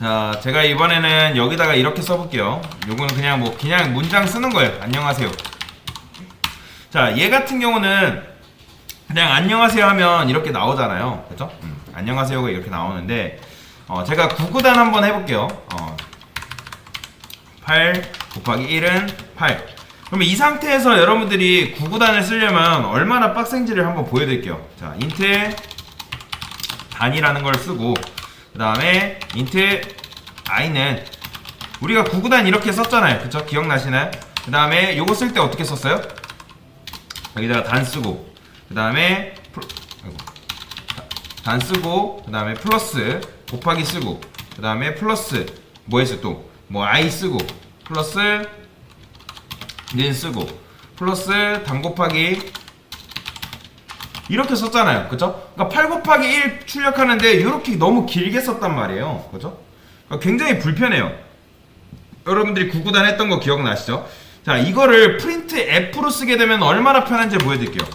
자, 제가 이번에는 여기다가 이렇게 써볼게요. 요거는 그냥 문장 쓰는 거예요. 안녕하세요. 자, 얘 같은 경우는 그냥 안녕하세요 하면 이렇게 나오잖아요. 그죠? 안녕하세요가 이렇게 나오는데, 제가 구구단 한번 해볼게요. 8 곱하기 1은 8. 그러면 이 상태에서 여러분들이 구구단을 쓰려면 얼마나 빡센지를 한번 보여드릴게요. 자, 인트 단이라는 걸 쓰고, 그 다음에 인트 i는 우리가 구구단 이렇게 썼잖아요. 그쵸? 기억나시나요? 그 다음에 요거 쓸 때 어떻게 썼어요? 여기다가 단 쓰고, 그 다음에 단 쓰고, 그 다음에 플러스 곱하기 쓰고, 그 다음에 플러스 뭐 했어 또? 뭐 i 쓰고, 플러스 는 쓰고, 플러스 단 곱하기 이렇게 썼잖아요. 그쵸? 그러니까 8 곱하기 1 출력하는데 이렇게 너무 길게 썼단 말이에요. 그죠? 그러니까 굉장히 불편해요. 여러분들이 구구단 했던 거 기억나시죠? 자, 이거를 프린트 F로 쓰게 되면 얼마나 편한지 보여드릴게요.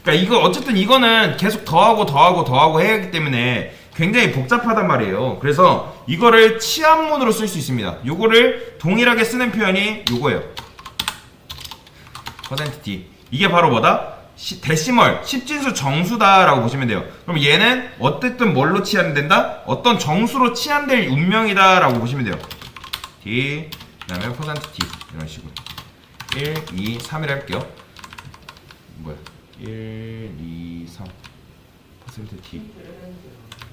그러니까 이거 어쨌든 이거는 계속 더하고 해야 하기 때문에 굉장히 복잡하단 말이에요. 그래서 이거를 치환문으로 쓸 수 있습니다. 요거를 동일하게 쓰는 표현이 요거예요. %t. 이게 바로 뭐다? 데시멀, 10진수 정수다라고 보시면 돼요. 그럼 얘는 어쨌든 뭘로 치환된다? 어떤 정수로 치환될 운명이다라고 보시면 돼요. t, 그 다음에 %t 이런 식으로 1, 2, 3이라 할게요. 뭐야? 1, 2, 3 %t.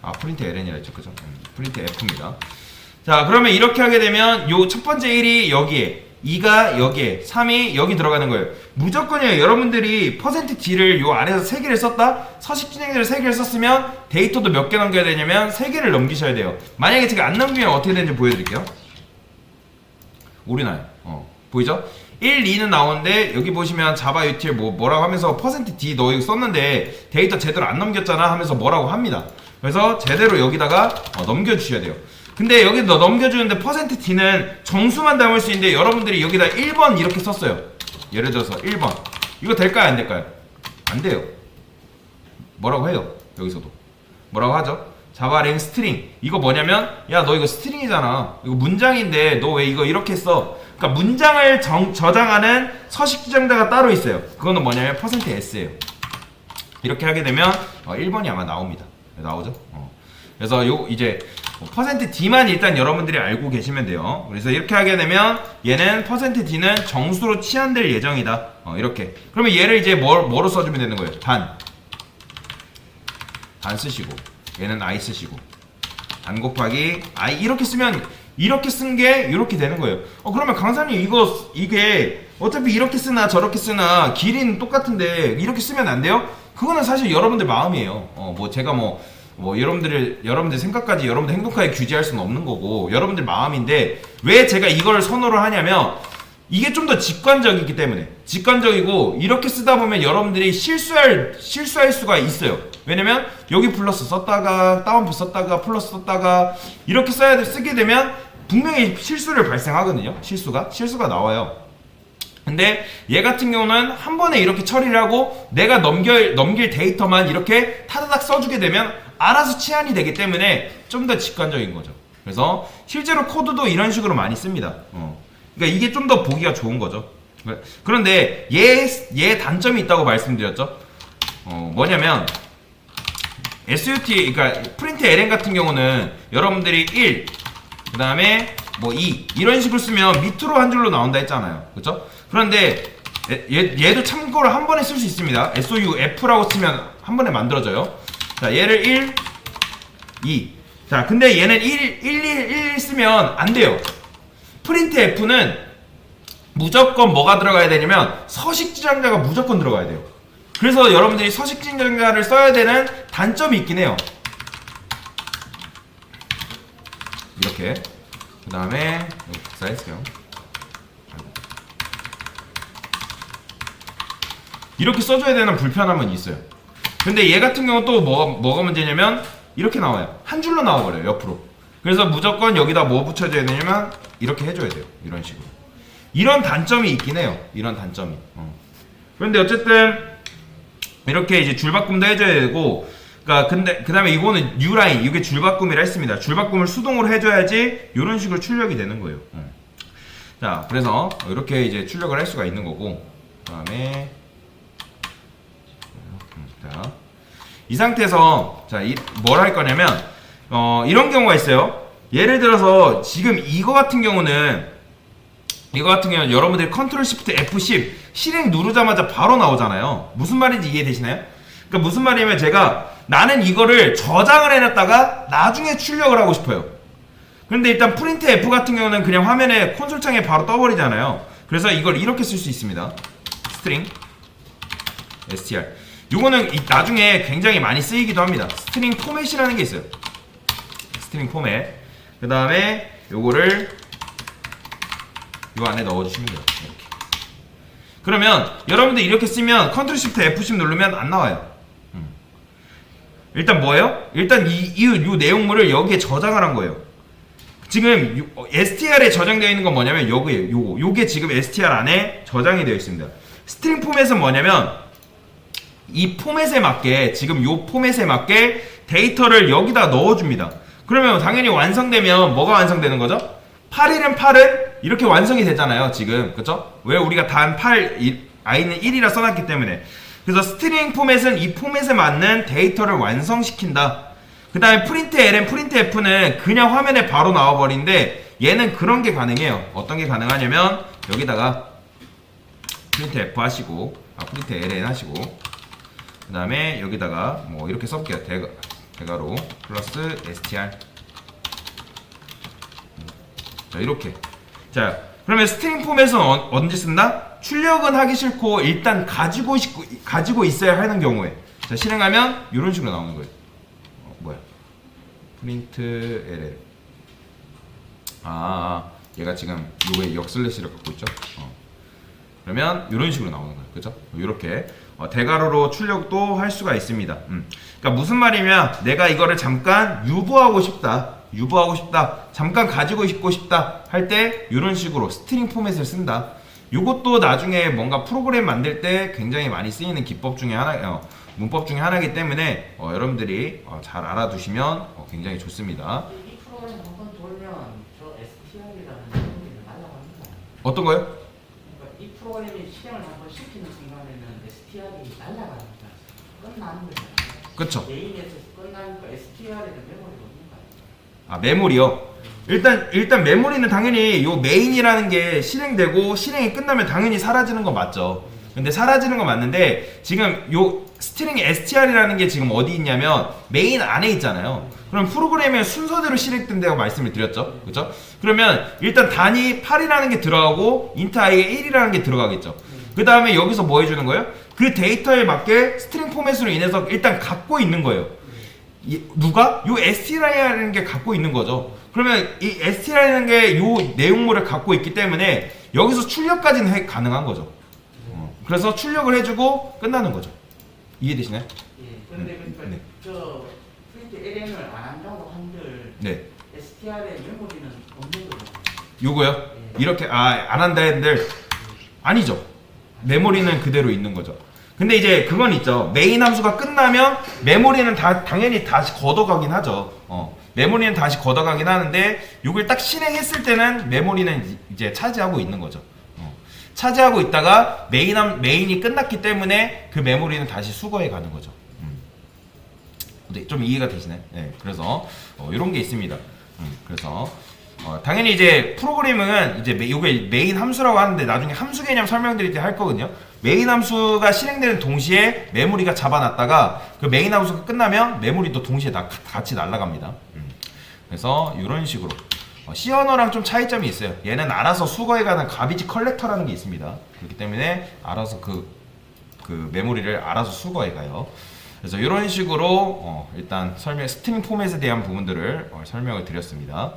아, 프린트 ln이라 했죠, 그죠? 프린트 f입니다. 자, 그러면 이렇게 하게 되면 요 첫 번째 1이 여기에, 2가 여기에, 3이 여기 들어가는 거예요. 무조건이에요. 여러분들이 %t를 요 안에서 3개를 썼다? 서식 진행자를 3개를 썼으면 데이터도 몇 개 넘겨야 되냐면 3개를 넘기셔야 돼요. 만약에 제가 안 넘기면 어떻게 되는지 보여드릴게요. 오류나요. 보이죠? 1, 2는 나오는데 여기 보시면 자바 util 뭐라고 하면서 %t 너 이거 썼는데 데이터 제대로 안 넘겼잖아 하면서 뭐라고 합니다. 그래서 제대로 여기다가 넘겨주셔야 돼요. 근데 여기 넘겨주는데 %t는 정수만 담을 수 있는데 여러분들이 여기다 1번 이렇게 썼어요. 예를 들어서 1번. 이거 될까요? 안 될까요? 안 돼요. 뭐라고 해요? 여기서도. 뭐라고 하죠? 자바랭 스트링. 이거 뭐냐면, 야, 너 이거 스트링이잖아. 이거 문장인데 너 왜 이거 이렇게 써? 그러니까 문장을 저장하는 서식 지정자가 따로 있어요. 그거는 뭐냐면 %s예요. 이렇게 하게 되면 1번이 아마 나옵니다. 나오죠? 그래서 요 이제 %t만 일단 여러분들이 알고 계시면 돼요. 그래서 이렇게 하게 되면 얘는 %t는 정수로 치환될 예정이다. 이렇게. 그러면 얘를 이제 뭐로 써주면 되는 거예요? 단 쓰시고, 얘는 i 쓰시고, 단 곱하기 i 이렇게 쓰면 이렇게 쓴 게 이렇게 되는 거예요. 그러면 강사님 이게 어차피 이렇게 쓰나 저렇게 쓰나 길이는 똑같은데 이렇게 쓰면 안 돼요? 그거는 사실 여러분들 마음이에요. 제가 여러분들 생각까지 여러분들 행복하게 규제할 수는 없는 거고 여러분들 마음인데 왜 제가 이걸 선호를 하냐면 이게 좀 더 직관적이기 때문에 직관적이고 이렇게 쓰다 보면 여러분들이 실수할 수가 있어요. 왜냐면 여기 플러스 썼다가 다운표 썼다가 플러스 썼다가 이렇게 쓰게 되면 분명히 실수를 발생하거든요. 실수가 나와요. 근데 얘 같은 경우는 한 번에 이렇게 처리를 하고 내가 넘길 데이터만 이렇게 타다닥 써주게 되면 알아서 치환이 되기 때문에 좀 더 직관적인 거죠. 그래서 실제로 코드도 이런 식으로 많이 씁니다. 그러니까 이게 좀 더 보기가 좋은 거죠. 그런데 얘 단점이 있다고 말씀드렸죠. 뭐냐면 SUT, 그러니까 프린트 ln 같은 경우는 여러분들이 1, 그 다음에 2 이런 식으로 쓰면 밑으로 한 줄로 나온다 했잖아요. 그쵸? 그런데 얘도 참고로 한 번에 쓸 수 있습니다. SOUF라고 쓰면 한 번에 만들어져요. 자, 얘를 1, 2. 자, 근데 얘는 1 쓰면 안 돼요. 프린트 F는 무조건 뭐가 들어가야 되냐면 서식 지정자가 무조건 들어가야 돼요. 그래서 여러분들이 서식 지정자를 써야 되는 단점이 있긴 해요. 이렇게. 그 다음에 복사했어요. 이렇게 써줘야 되는 불편함은 있어요. 근데 얘 같은 경우 또 뭐가 문제냐면 이렇게 나와요. 한 줄로 나와버려요. 옆으로. 그래서 무조건 여기다 뭐 붙여줘야 되냐면 이렇게 해줘야 돼요. 이런 식으로. 이런 단점이 있긴 해요. 이런 단점이. 그런데 어쨌든 이렇게 이제 줄바꿈도 해줘야 되고, 그러니까 그러니까 근데 그다음에 이거는 U라인, 이게 줄바꿈이라 했습니다. 줄바꿈을 수동으로 해줘야지 이런 식으로 출력이 되는 거예요. 자, 그래서 이렇게 이제 출력을 할 수가 있는 거고, 그다음에 자, 이 상태에서 자, 뭘 할 거냐면 이런 경우가 있어요. 예를 들어서 지금 이거 같은 경우는 여러분들이 컨트롤 시프트 F10 실행 누르자마자 바로 나오잖아요. 무슨 말인지 이해되시나요? 그러니까 무슨 말이냐면 나는 이거를 저장을 해놨다가 나중에 출력을 하고 싶어요. 그런데 일단 프린트 F 같은 경우는 그냥 화면에 콘솔 창에 바로 떠버리잖아요. 그래서 이걸 이렇게 쓸 수 있습니다. 스트링 str. 요거는 나중에 굉장히 많이 쓰이기도 합니다. 스트링 포맷이라는 게 있어요. 스트링 포맷. 그 다음에 요거를 요 안에 넣어주시면 돼요. 이렇게. 그러면 여러분들 이렇게 쓰면 컨트롤 시프트 F10 누르면 안 나와요. 일단 뭐예요? 일단 이 내용물을 여기에 저장을 한 거예요. 지금 STR에 저장되어 있는 건 뭐냐면 요게 지금 STR 안에 저장이 되어 있습니다. 스트링 포맷은 뭐냐면 이 포맷에 맞게, 지금 요 포맷에 맞게 데이터를 여기다 넣어줍니다. 그러면 당연히 완성되면 뭐가 완성되는 거죠? 8일은 8은 이렇게 완성이 되잖아요, 지금. 그쵸? 왜? 우리가 단 8, i는 1이라 써놨기 때문에. 그래서 스트링 포맷은 이 포맷에 맞는 데이터를 완성시킨다. 그 다음에 프린트 ln, 프린트 f는 그냥 화면에 바로 나와버리는데 얘는 그런 게 가능해요. 어떤 게 가능하냐면 여기다가 프린트 f 하시고, 프린트 ln 하시고, 그 다음에 여기다가 뭐 이렇게 써볼게요. 대괄호 플러스 str. 자, 이렇게. 자, 그러면 스트링 포맷은 언제 쓴다? 출력은 하기 싫고 일단 가지고 있어야 하는 경우에. 자, 실행하면 이런 식으로 나오는 거예요. 뭐야? 프린트 ln. 얘가 지금 요거에 역슬래시를 갖고 있죠. 그러면 이런 식으로 나오는 거예요. 그죠? 이렇게 대괄호로 출력도 할 수가 있습니다. 그러니까 무슨 말이면 내가 이거를 잠깐 유보하고 싶다, 잠깐 가지고 있고 싶다 할 때 이런 식으로 스트링 포맷을 쓴다. 이것도 나중에 뭔가 프로그램 만들 때 굉장히 많이 쓰이는 기법 중에 하나, 문법 중에 하나이기 때문에 여러분들이 잘 알아두시면 굉장히 좋습니다. 이 프로그램 한번 돌면 저 STR이라는 메모리는 날아갑니다. 어떤 거요? 그러니까 이 프로그램이 실행을 한번 시키는 순간에는 STR이 날아갑니다. 끝나는 거예요. 그쵸. 메인에서 끝나니까 STR에는 메모리가 없는 거예요. 메모리요. 일단 메모리는 당연히 요 메인이라는 게 실행되고 실행이 끝나면 당연히 사라지는 건 맞죠. 근데 사라지는 건 맞는데 지금 요 스트링 str이라는 게 지금 어디 있냐면 메인 안에 있잖아요. 그럼 프로그램의 순서대로 실행된다고 말씀을 드렸죠. 그렇죠? 그러면 일단 단위 8이라는 게 들어가고 int i에 1이라는 게 들어가겠죠. 그 다음에 여기서 뭐 해주는 거예요? 그 데이터에 맞게 스트링 포맷으로 인해서 일단 갖고 있는 거예요. 누가? 요 str이라는 게 갖고 있는 거죠. 그러면 이 str이라는 게 요 내용물을 갖고 있기 때문에 여기서 출력까지는 가능한 거죠. 그래서 출력을 해주고 끝나는 거죠. 이해되시나요? 예. 그런데 그러니까 네. 저 프린트 LN을 안 한다고 한들 네. STR의 메모리는 없는 거죠. 요거요? 이렇게 안 한다 했는데 아니죠. 메모리는 그대로 있는 거죠. 근데 이제 그건 있죠. 메인 함수가 끝나면 메모리는 당연히 다시 걷어가긴 하죠. 메모리는 다시 걷어가긴 하는데 요걸 딱 실행했을 때는 메모리는 이제 차지하고 있는 거죠. 차지하고 있다가 메인이 끝났기 때문에 그 메모리는 다시 수거해 가는 거죠. 네, 좀 이해가 되시나요? 네, 그래서 이런 게 있습니다. 그래서 당연히 이제 프로그래밍은 이제 요게 메인 함수라고 하는데 나중에 함수 개념 설명드릴 때 할 거거든요. 메인 함수가 실행되는 동시에 메모리가 잡아놨다가 그 메인 함수가 끝나면 메모리도 동시에 같이 날아갑니다. 그래서 이런 식으로 C 언어랑 좀 차이점이 있어요. 얘는 알아서 수거해가는 가비지 컬렉터라는 게 있습니다. 그렇기 때문에 알아서 그 메모리를 알아서 수거해가요. 그래서 이런 식으로 일단 스트링 포맷에 대한 부분들을 설명을 드렸습니다.